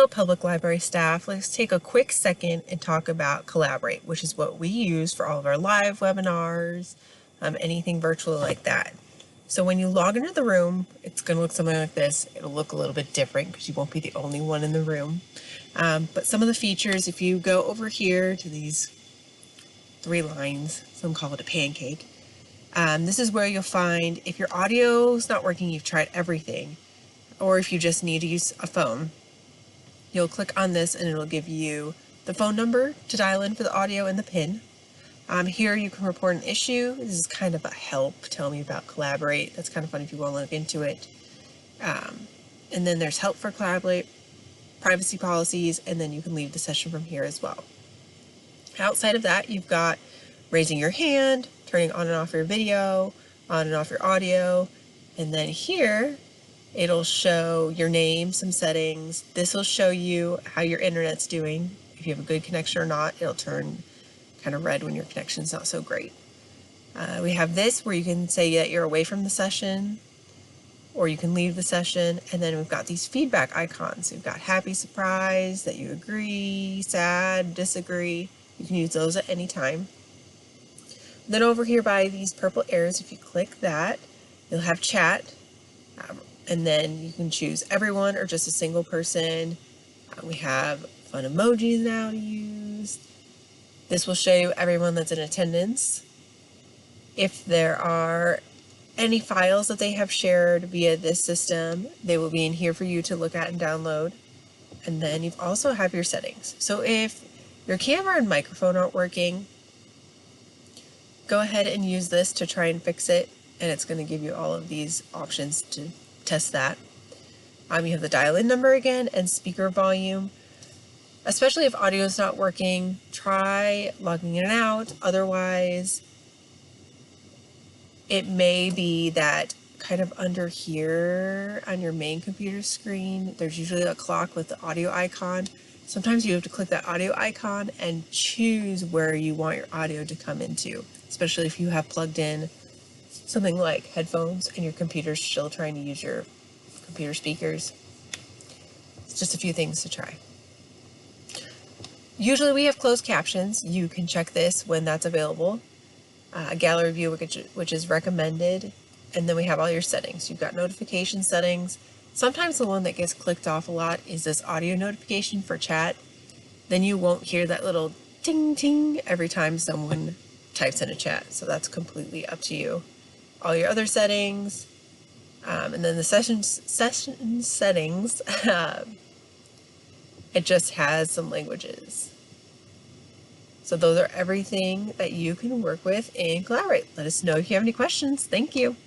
Hello, public library staff. Let's take a quick second and talk about Collaborate, which is what we use for all of our live webinars, anything virtual like that. So when you log into the room, it's going to look something like this. It'll look a little bit different because you won't be the only one in the room. But some of the features, if you go over here to these 3 lines, some call it a pancake, this is where you'll find if your audio is not working, you've tried everything, or if you just need to use a phone, you'll click on this and it'll give you the phone number to dial in for the audio and the PIN. Here you can report an issue. This is kind of a help. Tell me about Collaborate. That's kind of fun if you want to look into it. And then there's help for Collaborate, privacy policies, and then you can leave the session from here as well. Outside of that, you've got raising your hand, turning on and off your video, on and off your audio, and then here it'll show your name, some settings. This will show you how your internet's doing. If you have a good connection or not, it'll turn kind of red when your connection's not so great. We have this where you can say that you're away from the session, or you can leave the session, and then we've got these feedback icons. We've got happy, surprised, that you agree, sad, disagree. You can use those at any time. Then over here by these purple arrows, if you click that, you'll have chat. And then you can choose everyone or just a single person. We have fun emojis now to use. This will show you everyone that's in attendance. If there are any files that they have shared via this system, they will be in here for you to look at and download. And then you also have your settings. So if your camera and microphone aren't working, go ahead and use this to try and fix it. And it's going to give you all of these options to test that. You have the dial-in number again and speaker volume. Especially if audio is not working, try logging in and out. Otherwise, it may be that kind of under here on your main computer screen, there's usually a clock with the audio icon. Sometimes you have to click that audio icon and choose where you want your audio to come into, especially if you have plugged in something like headphones and your computer's still trying to use your computer speakers. It's just a few things to try. Usually we have closed captions. You can check this when that's available. Gallery view, which is recommended. And then we have all your settings. You've got notification settings. Sometimes the one that gets clicked off a lot is this audio notification for chat. Then you won't hear that little ting ting every time someone types in a chat. So that's completely up to you. All your other settings, and then the session settings, it just has some languages. So those are everything that you can work with and Collaborate. Let us know if you have any questions. Thank you.